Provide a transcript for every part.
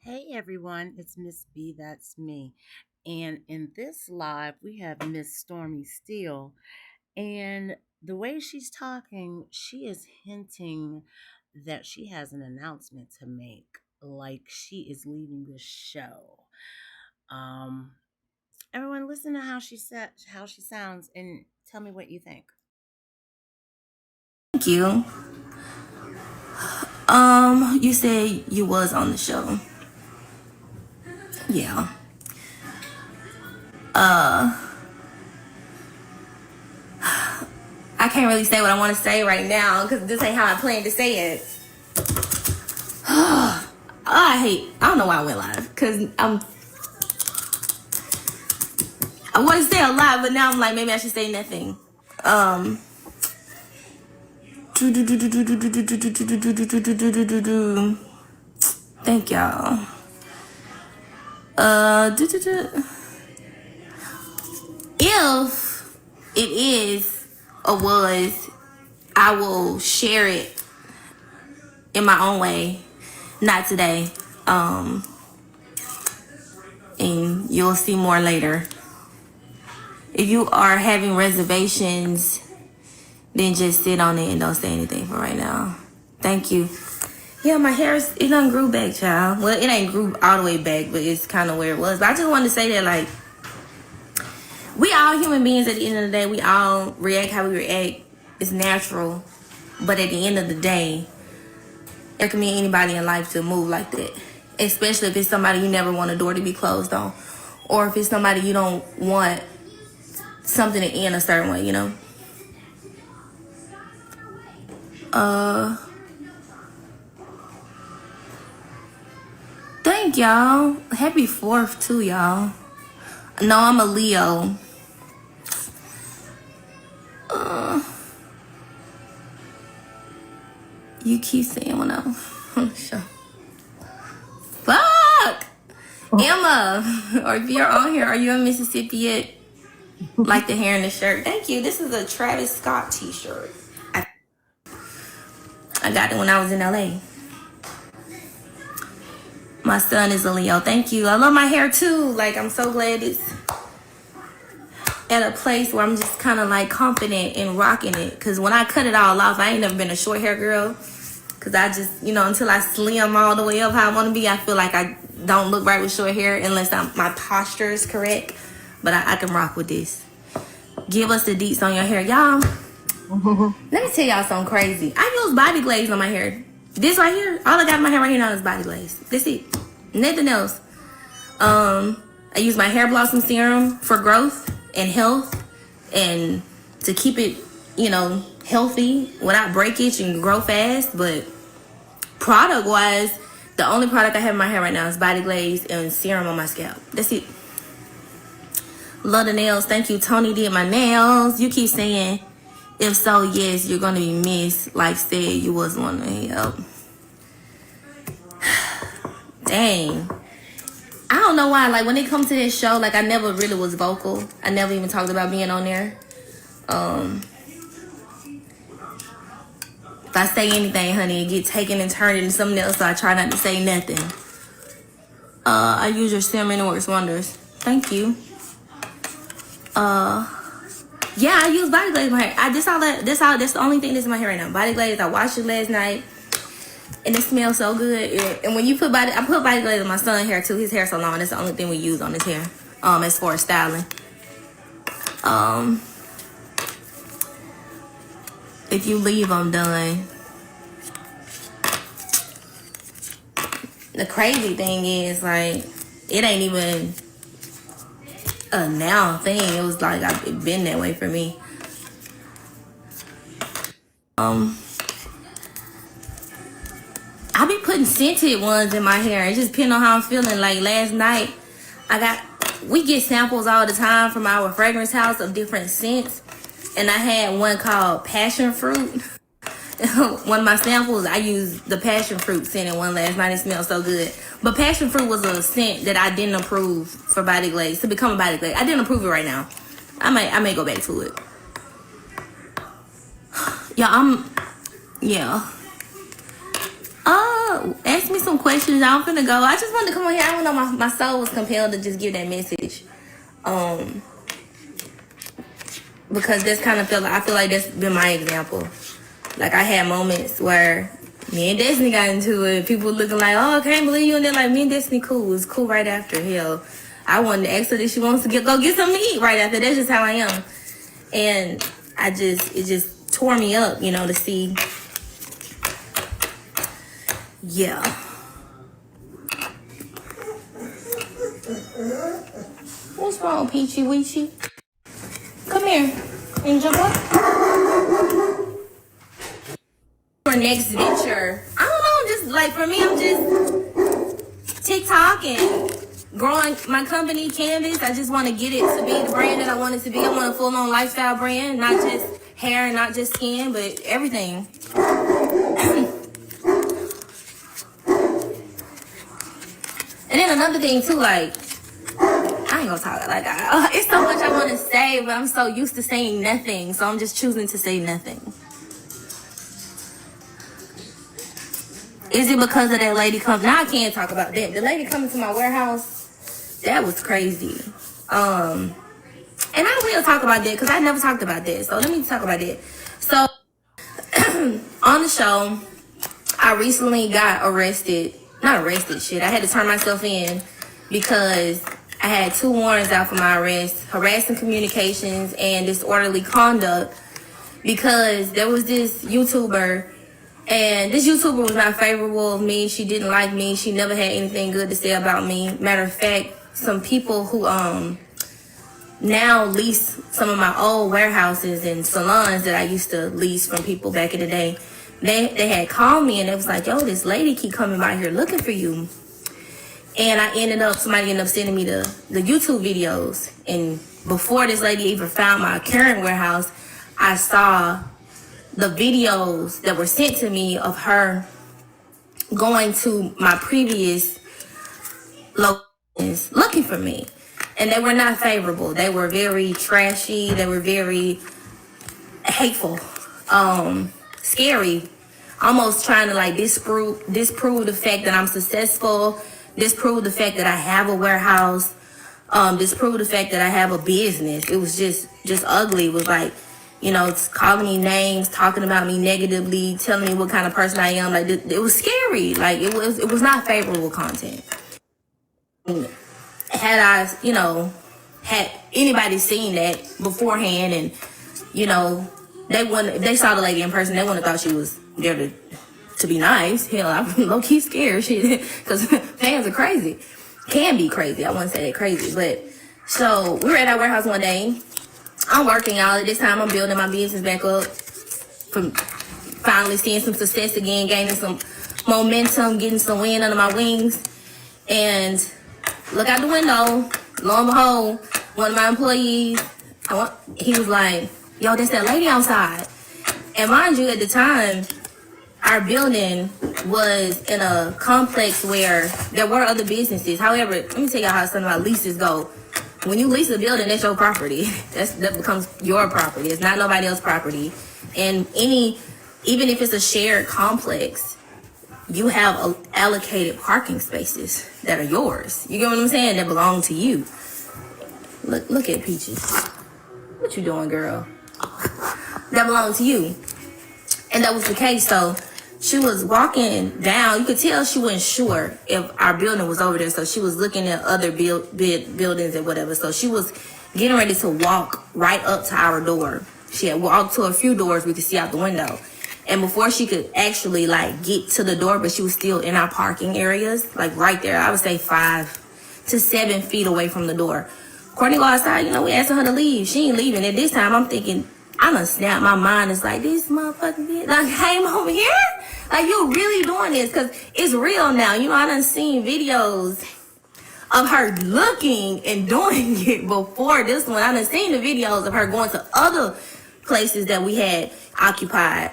Hey everyone, it's Miss B, that's me. And in this live, we have Miss Stormy Steele. And the way she's talking, she is hinting that she has an announcement to make, like she is leaving the show. Um, Everyone listen to how she sounds and tell me what you think. Thank you. You said you was on the show. Yeah. I can't really say what I want to say right now because this ain't how I planned to say it. I don't know why I went live because I want to say a lot, but now I'm like, maybe I should say nothing. Um, Thank y'all. If it is or was, I will share it in my own way. Not today. And you'll see more later. If you are having reservations, then just sit on it and don't say anything for right now. Thank you. Yeah, my hair it done grew back, child. Well, it ain't grew all the way back, but it's kind of where it was. But I just wanted to say that, like, we all human beings at the end of the day. We all react how we react. It's natural. But at the end of the day, it recommend anybody in life to move like that. Especially if it's somebody you never want a door to be closed on. Or if it's somebody you don't want something to end a certain way, you know? Thank y'all. Happy 4th too, y'all. No, I'm a Leo. You keep saying when I'm on the show. Fuck! Emma, or if you're on here, are you in Mississippi yet? Like the hair in the shirt. Thank you. This is a Travis Scott t-shirt. I got it when I was in LA. My son is a Leo. Thank you. I love my hair too. Like, I'm so glad it's at a place where I'm just kind of like confident in rocking it. Because when I cut it all off, I ain't never been a short hair girl. Because I just, until I slim all the way up how I want to be, I feel like I don't look right with short hair unless my posture is correct. But I can rock with this. Give us the deets on your hair. Y'all, let me tell y'all something crazy. I use body glaze on my hair. This right here, all I got in my hair right here now is body glaze. That's it. Nothing else. I use my hair blossom serum for growth and health and to keep it, healthy without breakage and grow fast. But product wise, the only product I have in my hair right now is body glaze and serum on my scalp. That's it. Love the nails. Thank you. Tony did my nails. You keep saying, if so, yes, you're gonna be missed. Like said, you was one to help. Dang. I don't know why. Like, when it comes to this show, like, I never really was vocal. I never even talked about being on there. If I say anything, honey, it get taken and turned into something else. So I try not to say nothing. I use your serum and it works wonders. Thank you. Yeah, I use body glaze in my hair. That's the only thing that's in my hair right now. Body glaze. I washed it last night, and it smells so good. And when you I put body glaze on my son's hair too. His hair's so long. That's the only thing we use on his hair. As far as styling. If you leave, I'm done. The crazy thing is, like, it ain't even a now thing. It was like I've been that way for me. I be putting scented ones in my hair. It just depends on how I'm feeling. Like last night, we get samples all the time from our fragrance house of different scents. And I had one called passion fruit. One of my samples, I used the passion fruit scented one last night. It smelled so good. But passion fruit was a scent that I didn't approve for body glaze, to become a body glaze. I didn't approve it right now. I may go back to it. Yeah. y'all ask me some questions. I'm finna go. I just wanted to come on here. I don't know, my soul was compelled to just give that message. Because that's kind of I feel like that's been my example. Like, I had moments where me and Destiny got into it. People looking like, oh, I can't believe you. And they're like, me and Destiny cool. It's cool right after. Hell, I wanted to ask her if she wants to go get something to eat right after. That's just how I am. And it just tore me up, you know, to see. Yeah. What's wrong, Peachy Weechy? Come here, Angel boy. For next venture, I don't know, just like for me, I'm just TikTok and growing my company, Canvas. I just want to get it to be the brand that I want it to be. I want a full-on lifestyle brand, not just hair and not just skin, but everything. And then another thing too, like, I ain't gonna talk like it's so much I want to say, but I'm so used to saying nothing, so I'm just choosing to say nothing. Is it because of that lady come? Now I can't talk about that. The lady coming to my warehouse, that was crazy. And I will talk about that because I never talked about that. So let me talk about that. So on the show, I recently got arrested. Not arrested, shit. I had to turn myself in because I had 2 warrants out for my arrest, harassing communications and disorderly conduct, because there was this YouTuber, and this YouTuber was not favorable of me. She didn't like me. She never had anything good to say about me. Matter of fact, some people who now lease some of my old warehouses and salons that I used to lease from people back in the day, they had called me and it was like, yo, this lady keep coming by here looking for you. And somebody ended up sending me the YouTube videos. And before this lady even found my current warehouse, I saw the videos that were sent to me of her going to my previous locations looking for me. And they were not favorable. They were very trashy. They were very hateful, scary, almost trying to like disprove the fact that I'm successful, disprove the fact that I have a warehouse, disprove the fact that I have a business. It was just ugly. It was like, you know, calling me names, talking about me negatively, telling me what kind of person I am. Like, it was scary. Like, it was not favorable content. Had I, you know, had anybody seen that beforehand, and, you know, if they saw the lady in person, they wouldn't have thought she was there to be nice. Hell, I'm low-key scared, shit, because fans are crazy. Can be crazy. I wouldn't say they're crazy, but so we were at our warehouse one day. I'm working, y'all. At this time, I'm building my business back up, from finally seeing some success again, gaining some momentum, getting some wind under my wings, and look out the window. Lo and behold, one of my employees, he was like, yo, that's that lady outside. And mind you, at the time, our building was in a complex where there were other businesses. However, let me tell y'all how some of our leases go. When you lease a building, that's your property. That becomes your property. It's not nobody else's property. And even if it's a shared complex, you have allocated parking spaces that are yours. You get what I'm saying? That belong to you. Look at Peaches. What you doing, girl? That belong to you. And that was the case. So she was walking down. You could tell she wasn't sure if our building was over there. So she was looking at other buildings and whatever. So she was getting ready to walk right up to our door. She had walked to a few doors we could see out the window. And before she could actually like get to the door, but she was still in our parking areas, like right there, I would say 5 to 7 feet away from the door. Courtney go outside, you know, we asking her to leave. She ain't leaving. At this time, I'm thinking, I done snapped. My mind is like, this motherfucking bitch like came over here? Like, you really doing this? Because it's real now. You know, I done seen videos of her looking and doing it before this one. I done seen the videos of her going to other places that we had occupied.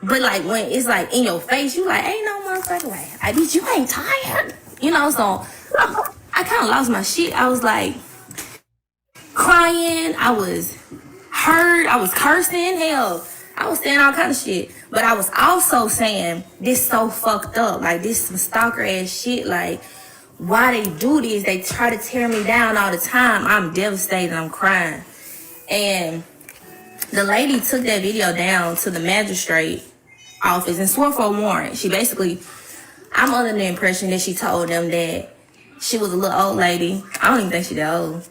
But like when it's like in your face, you like, ain't no motherfucker way. I bitch, you ain't tired. You know, so I kind of lost my shit. I was like crying. I was hurt. I was cursing. Hell, I was saying all kind of shit. But I was also saying, this so fucked up. Like, this some stalker ass shit. Like, why they do this? They try to tear me down all the time. I'm devastated. I'm crying. And the lady took that video down to the magistrate office and swore for a warrant. She basically, I'm under the impression that she told them that she was a little old lady. I don't even think she's that old.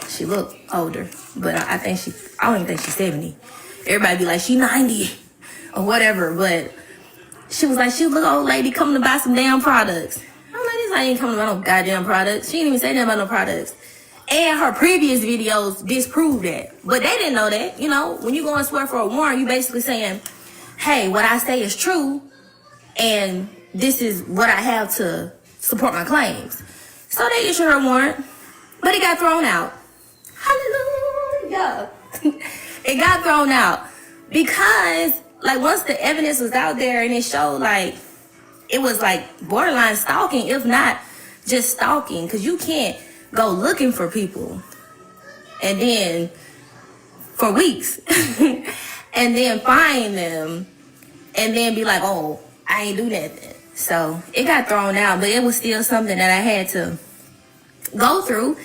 She looked older, but I don't even think she's 70. Everybody be like, she 90 or whatever, but she was like, she was a little old lady coming to buy some damn products. I'm like, this lady ain't coming to buy no goddamn products. She didn't even say nothing about no products. And her previous videos disproved that. But they didn't know that. You know, when you go and swear for a warrant, you basically saying, hey, what I say is true, and this is what I have to support my claims. So they issued her warrant, but it got thrown out. Hallelujah. It got thrown out because, like, once the evidence was out there and it showed, like, it was like borderline stalking, if not just stalking, because you can't go looking for people and then for weeks and then find them and then be like, oh, I ain't do nothing. So it got thrown out, but it was still something that I had to go through.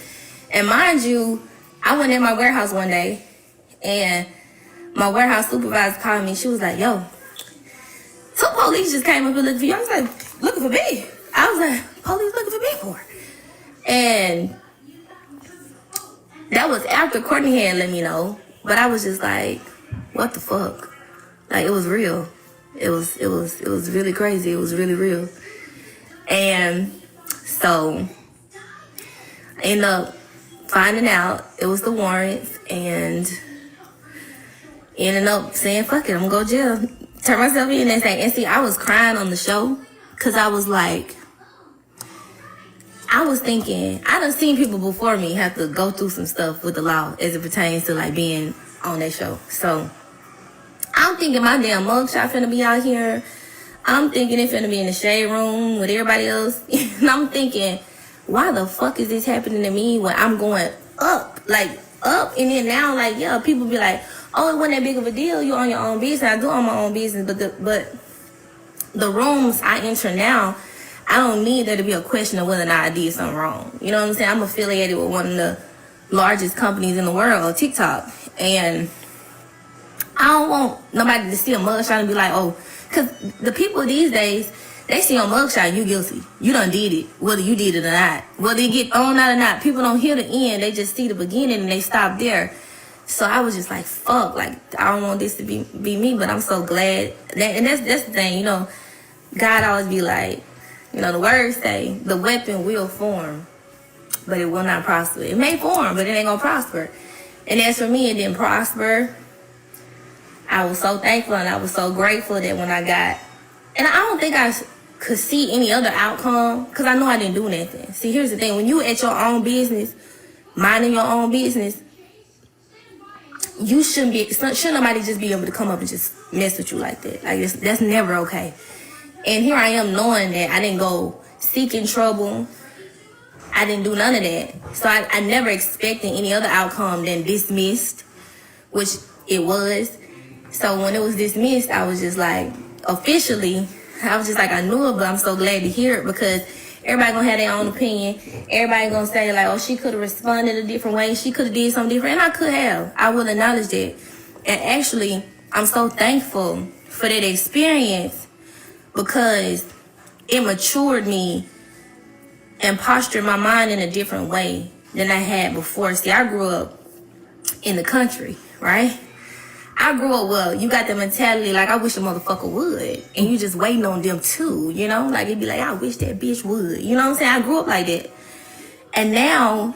And mind you, I went in my warehouse one day and my warehouse supervisor called me. She was like, yo, 2 police just came up and looked for you. I was like, looking for me? I was like, police looking for me for? And that was after Courtney had let me know. But I was just like, what the fuck? Like, it was real. It was really crazy. It was really real. And so I ended up finding out it was the warrants and ended up saying, fuck it, I'm gonna go to jail. Turn myself in and say, and see, I was crying on the show because I was like, I was thinking, I done seen people before me have to go through some stuff with the law as it pertains to like being on that show. So I'm thinking my damn mugshot finna be out here. I'm thinking it finna be in the shade room with everybody else. And I'm thinking, why the fuck is this happening to me when I'm going up? Like, up, and then now, like, yeah, people be like, oh, it wasn't that big of a deal. You on your own business. I do own my own business, but the rooms I enter now, I don't need there to be a question of whether or not I did something wrong. You know what I'm saying? I'm affiliated with one of the largest companies in the world, TikTok. And I don't want nobody to see a mugshot and be like, oh, because the people these days, they see a mugshot, you guilty. You done did it, whether you did it or not. Whether you get thrown out or not, people don't hear the end. They just see the beginning and they stop there. So I was just like, fuck, like, I don't want this to be me, but I'm so glad. And that's the thing, you know, God always be like, you know, the words say, the weapon will form, but it will not prosper. It may form, but it ain't gonna prosper. And as for me, it didn't prosper. I was so thankful and I was so grateful that when I got, and I don't think I could see any other outcome because I know I didn't do nothing. See, here's the thing. When you at your own business, minding your own business, you shouldn't nobody just be able to come up and just mess with you like that. Like, that's never okay. And here I am knowing that I didn't go seeking trouble. I didn't do none of that. So I never expected any other outcome than dismissed, which it was. So when it was dismissed, I was just like, officially, I was just like, I knew it, but I'm so glad to hear it because everybody gonna have their own opinion. Everybody gonna say like, oh, she could have responded a different way. She could have did something different. And I could have. I will acknowledge that. And actually, I'm so thankful for that experience because it matured me and postured my mind in a different way than I had before. See, I grew up in the country, right? I grew up, well, you got the mentality like, I wish a motherfucker would. And you just waiting on them too, you know? Like, it'd be like, I wish that bitch would. You know what I'm saying? I grew up like that. And now,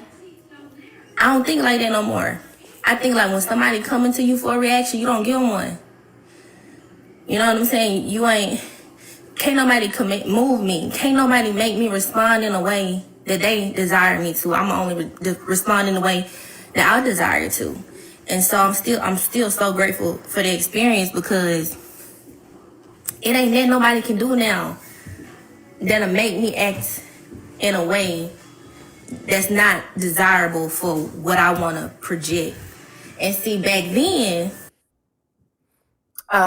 I don't think like that no more. I think like when somebody coming to you for a reaction, you don't give them one. You know what I'm saying? Can't nobody move me. Can't nobody make me respond in a way that they desire me to. I'm only respond in the way that I desire to. And so I'm still so grateful for the experience because it ain't that nobody can do now that'll make me act in a way that's not desirable for what I want to project. And see, back then,